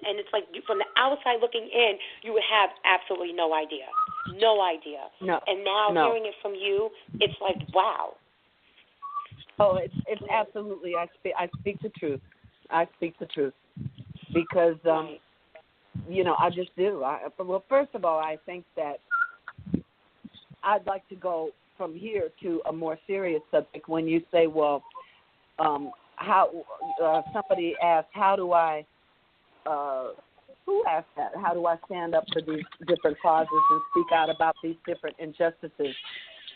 and it's like from the outside looking in, you would have absolutely no idea. No idea. No. And now hearing it from you, it's like, wow. Oh, it's absolutely. I speak the truth. I speak the truth because I just do. Well, first of all, I think that I'd like to go from here to a more serious subject. When you say, well, how somebody asked, how do I? Who asked that? How do I stand up for these different causes and speak out about these different injustices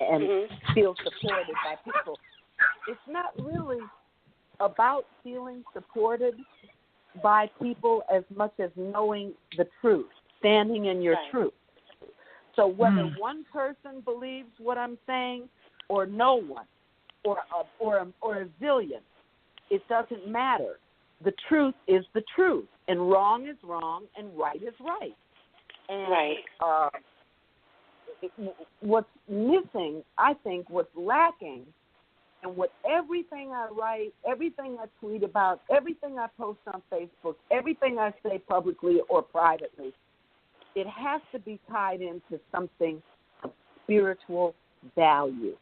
and feel supported by people? It's not really about feeling supported by people as much as knowing the truth, standing in your truth. So whether one person believes what I'm saying or no one or a zillion, it doesn't matter. The truth is the truth, and wrong is wrong, and right is right. And what's missing, I think, what's lacking, and what everything I write, everything I tweet about, everything I post on Facebook, everything I say publicly or privately, it has to be tied into something of spiritual value.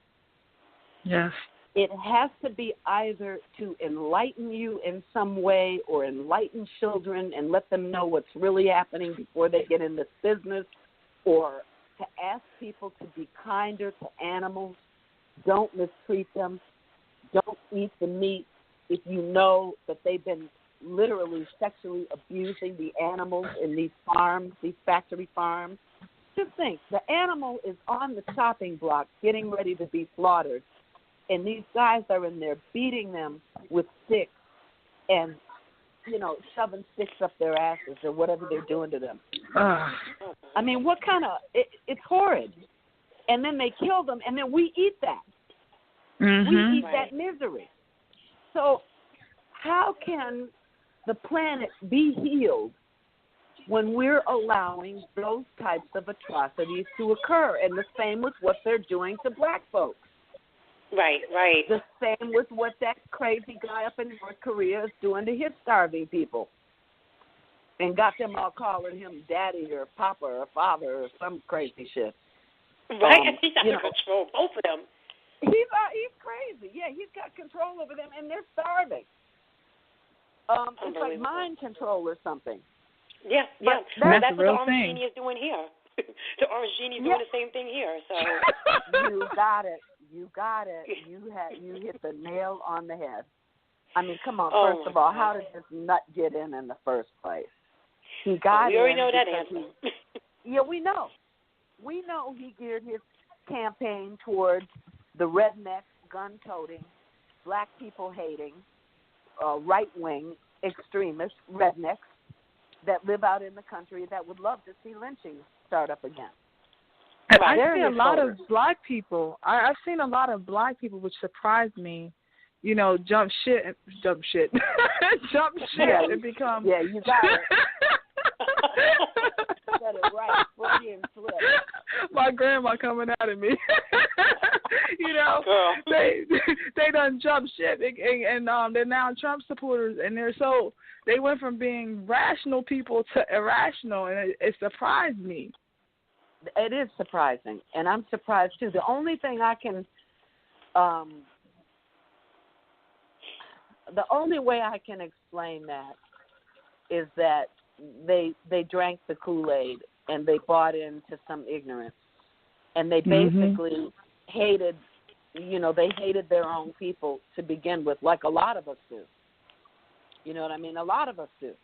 Yes. It has to be either to enlighten you in some way or enlighten children and let them know what's really happening before they get in this business, or to ask people to be kinder to animals. Don't mistreat them. Don't eat the meat if you know that they've been literally sexually abusing the animals in these farms, these factory farms. Just think, the animal is on the chopping block getting ready to be slaughtered, and these guys are in there beating them with sticks and, shoving sticks up their asses or whatever they're doing to them. I mean, what kind of, it's horrid. And then they kill them, and then we eat that. We eat that misery. So how can the planet be healed when we're allowing those types of atrocities to occur? And the same with what they're doing to black folks. Right. The same with what that crazy guy up in North Korea is doing to his starving people. And got them all calling him daddy or papa or father or some crazy shit. Right, he's out of control, both of them. He's crazy. Yeah, he's got control over them, and they're starving. It's like mind control or something. Yeah. That's what the real Orange thing. Genie is doing here. The Orange Genie is doing the same thing here. So you got it. You hit the nail on the head. I mean, come on. First of all, how did this nut get in the first place? He got in. We already know that answer. Yeah, we know. We know he geared his campaign towards the redneck, gun-toting, black people hating, right-wing extremist rednecks that live out in the country that would love to see lynching start up again. And I see a lot of black people. I've seen a lot of black people, which surprised me. Jump shit, and become. Yeah, you got it. You got it right. Freudian slip. My grandma coming out at me. Girl. They done jump ship, and they're now Trump supporters, and they went from being rational people to irrational, and it surprised me. It is surprising, and I'm surprised too. The only thing I can, the only way I can explain that is that they drank the Kool-Aid and they bought into some ignorance, and they basically hated, they hated their own people to begin with, like a lot of us do. You know what I mean? A lot of us do.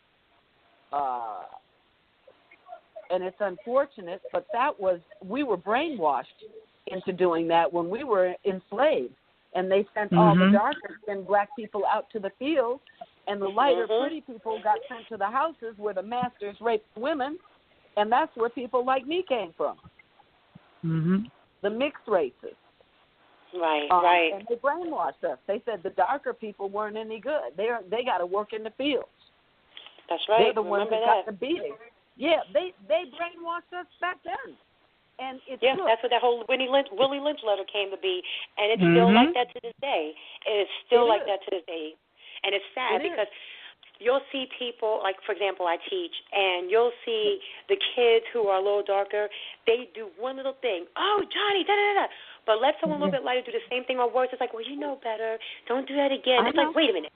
And it's unfortunate, but we were brainwashed into doing that when we were enslaved. And they sent all the darker-skinned black people out to the fields, and the lighter, pretty people got sent to the houses where the masters raped women, and that's where people like me came from. The mixed races. Right. And they brainwashed us. They said the darker people weren't any good. They got to work in the fields. That's right. They're the ones that got the beating. Yeah, they brainwashed us back then. And it's that's what that whole Willie Lynch letter came to be, and it's still like that to this day. It is still like that to this day, and it's sad because you'll see people, like, for example, I teach, and you'll see the kids who are a little darker, they do one little thing. Oh, Johnny, da-da-da-da. But let someone a little bit lighter do the same thing or worse. It's like, well, you know better. Don't do that again. It's like, wait a minute.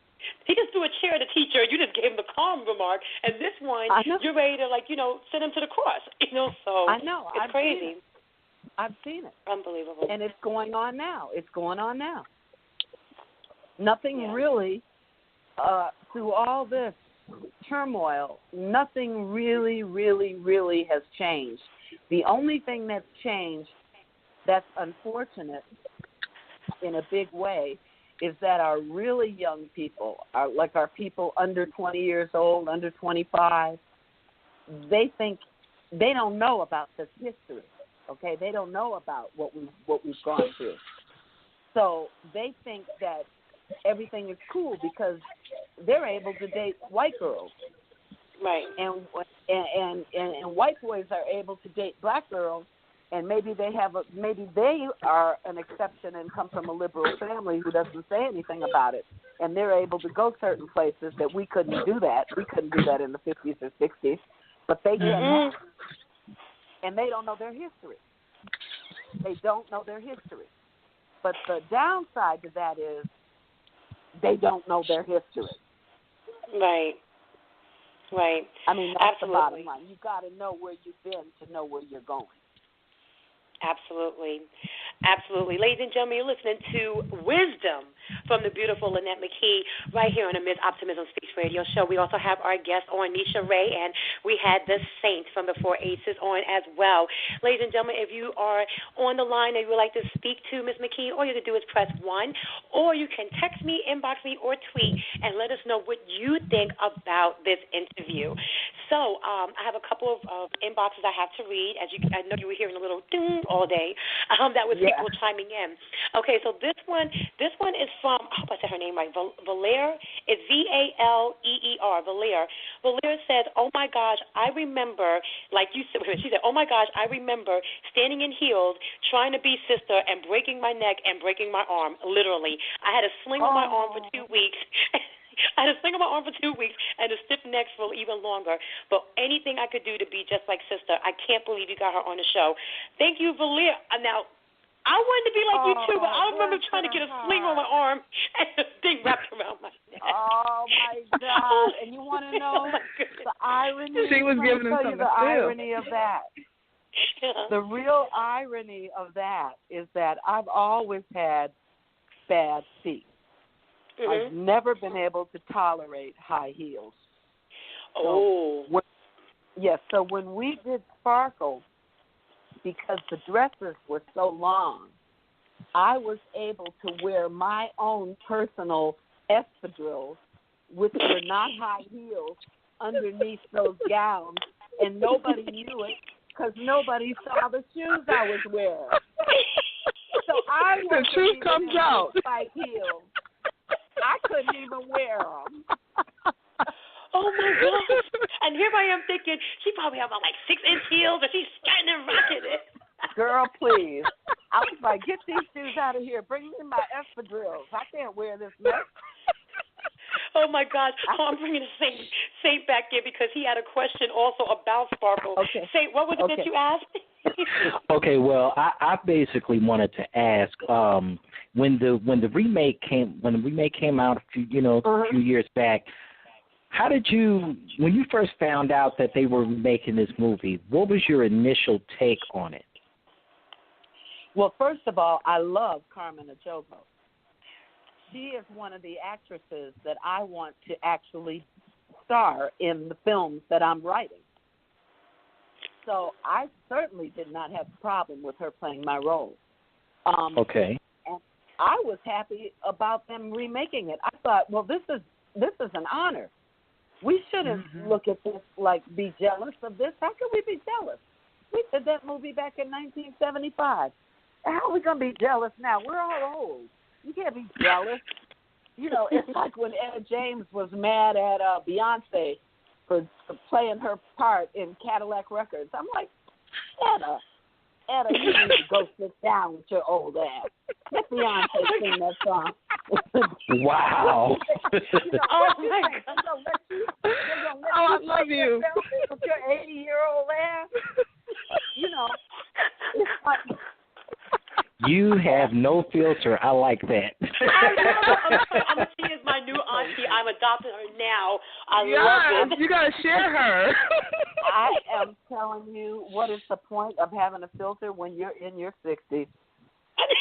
He just threw a chair at the teacher. You just gave him the calm remark. And this one, you're ready to, like, send him to the cross. So I know. It's crazy. I've seen it. Unbelievable. And it's going on now. Nothing really, through all this turmoil, nothing really, really, really has changed. The only thing that's changed that's unfortunate in a big way is that our really young people, our people under 20 years old, under 25, they don't know about this history, okay? They don't know about what we've gone through. So they think that everything is cool because they're able to date white girls. Right. And white boys are able to date black girls, and maybe they are an exception and come from a liberal family who doesn't say anything about it, and they're able to go certain places that we couldn't do that. We couldn't do that in the 50s or 60s, but they can now. And they don't know their history. But the downside to that is they don't know their history. Right. I mean, that's Absolutely. the bottom line. You've got to know where you've been to know where you're going. Absolutely. Ladies and gentlemen, you're listening to Wisdom from the beautiful Lonette McKee right here on the Ms. OptimiZm Speaks Radio Show. We also have our guest on, Nisha Ray, and we had the Saints from the Four Aces on as well. Ladies and gentlemen, if you are on the line and you would like to speak to Ms. McKee, all you have to do is press 1, or you can text me, inbox me, or tweet and let us know what you think about this interview. So I have a couple of inboxes I have to read. I know you were hearing a little ding all day. That was people chiming in. Okay, so this one is from, I hope I said her name right, Valer. It's Valeer. Valer says, oh my gosh, I remember, like you said, she said, oh my gosh, I remember standing in heels, trying to be sister, and breaking my neck and breaking my arm, literally. I had a sling on my arm for 2 weeks. I had a sling on my arm for 2 weeks and a stiff neck for even longer. But anything I could do to be just like sister, I can't believe you got her on the show. Thank you, Valer. Now, I wanted to be like you too, but I remember trying to get a sling on my arm and a thing wrapped around my neck. Oh my God! And you want to know the irony? She was giving him something to feel. Irony of that. The real irony of that is that I've always had bad feet. I've never been able to tolerate high heels. So so when we did Sparkle, because the dresses were so long, I was able to wear my own personal espadrilles, which were not high heels, underneath those gowns, and nobody knew it because nobody saw the shoes I was wearing. So I the truth comes out. Spike heels. I couldn't even wear them. Oh, my gosh. And here I am thinking, she probably have like 6-inch heels, and she's skirting and rocking it. Girl, please. I was like, get these shoes out of here. Bring me my espadrilles. I can't wear this mess. Oh, my gosh. I'm bringing the Saint back in because he had a question also about Sparkle. Okay. Saint, what was it that you asked? Okay, well, I basically wanted to ask when the remake came out a few years back. How did when you first found out that they were making this movie, what was your initial take on it? Well, first of all, I love Carmen Ejogo. She is one of the actresses that I want to actually star in the films that I'm writing. So I certainly did not have a problem with her playing my role. Okay. And I was happy about them remaking it. I thought, well, this is an honor. We shouldn't look at this like be jealous of this. How can we be jealous? We did that movie back in 1975. How are we going to be jealous now? We're all old. You can't be jealous. It's like when Etta James was mad at Beyonce for playing her part in Cadillac Records. I'm like, Etta, you need to go sit down with your old ass. Let Beyonce sing that song. Wow. Oh my God. I love you. With your 80-year-old ass. It's like, You have no filter. I like that. I'm going to see as my new auntie. I'm adopting her now. I love it. You got to share her. I am telling you, what is the point of having a filter when you're in your 60s?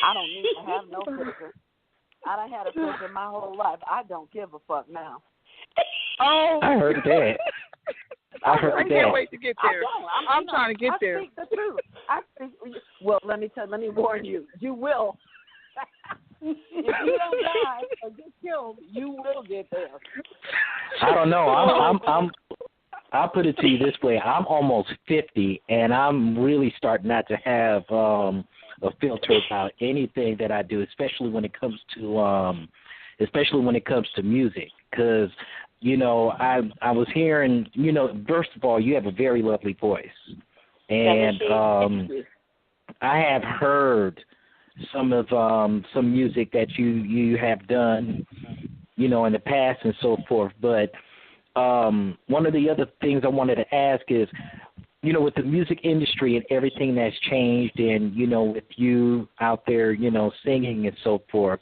I don't need to have no filter. I done had a filter my whole life. I don't give a fuck now. Oh, I heard that. I can't wait to get there. I'm trying to get there. I speak the truth. Well, let me warn you. You will. If you don't die or get killed, you will get there. I don't know. I'll put it to you this way. I'm almost 50, and I'm really starting not to have a filter about anything that I do, especially when it comes to music, because I was hearing, first of all, you have a very lovely voice, and I have heard some music that you have done, in the past and so forth. But one of the other things I wanted to ask is, with the music industry and everything that's changed, and with you out there, singing and so forth,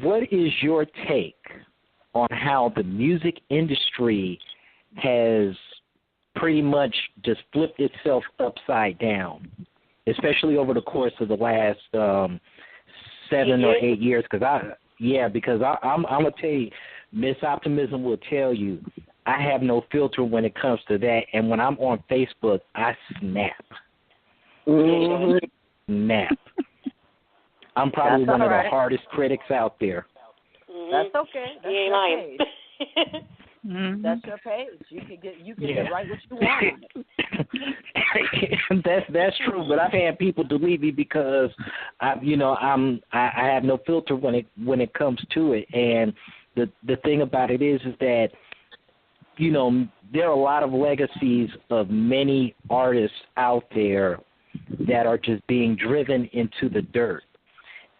what is your take on how the music industry has pretty much just flipped itself upside down, especially over the course of the last 7 or 8 years? Because I'm gonna tell you, Miss OptimiZm will tell you, I have no filter when it comes to that, and when I'm on Facebook, I snap. Snap. I'm probably one of the hardest critics out there. That's okay. That's you ain't lying. That's your page. You can get write what you want. That's true, but I've had people delete me because I have no filter when it comes to it. And the thing about it is that there are a lot of legacies of many artists out there that are just being driven into the dirt.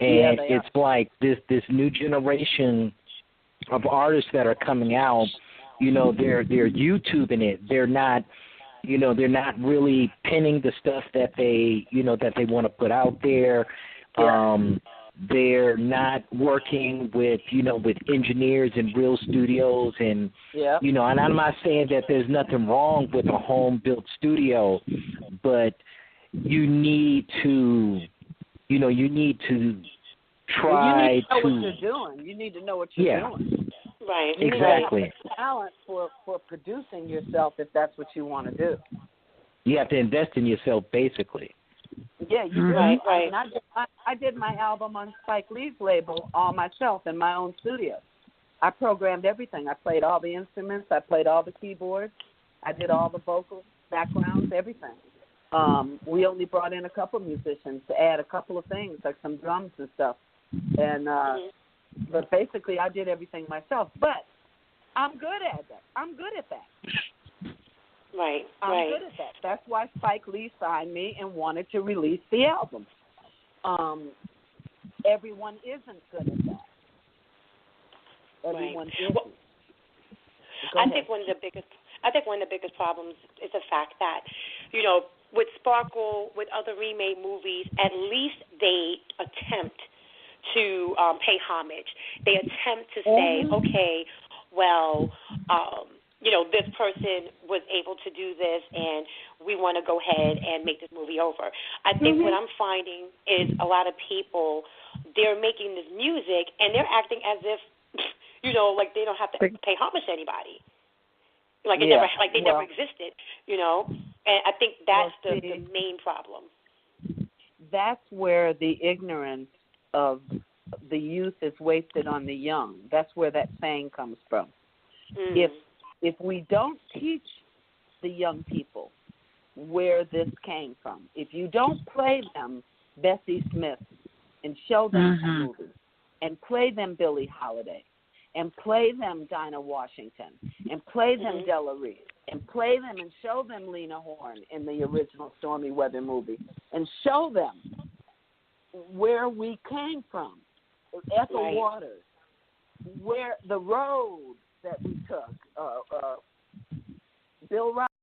And it's like this new generation of artists that are coming out, they're YouTubing it. They're not really pinning the stuff that they want to put out there. They're not working with engineers in real studios, and and I'm not saying that there's nothing wrong with a home built studio, but you need to try you need to know what you're doing. You need to know what you're doing. Right. You exactly. need to have the talent for producing yourself if that's what you want to do. You have to invest in yourself, basically. Yeah, you do. Right. I did my album on Spike Lee's label all myself in my own studio. I programmed everything. I played all the instruments. I played all the keyboards. I did all the vocals, backgrounds, everything. We only brought in a couple musicians to add a couple of things, like some drums and stuff. And but basically, I did everything myself. But I'm good at that. I'm good at that. Right. I'm good at that. That's why Spike Lee signed me and wanted to release the album. Everyone isn't good at that. Everyone isn't. Well, I think one of the biggest problems is the fact that, with Sparkle, with other remade movies, at least they attempt to pay homage. They attempt to say, okay, well, this person was able to do this, and we want to go ahead and make this movie over. I think what I'm finding is a lot of people, they're making this music, and they're acting as if, like they don't have to pay homage to anybody. Like it never existed, And I think that's the main problem. That's where the ignorance of the youth is wasted on the young. That's where that saying comes from. If we don't teach the young people where this came from, if you don't play them Bessie Smith and show them the movie and play them Billie Holiday and play them Dinah Washington and play them Della Reese and play them and show them Lena Horne in the original Stormy Weather movie and show them where we came from, Ethel Right. Waters, where the road that we took, Bill Rogers,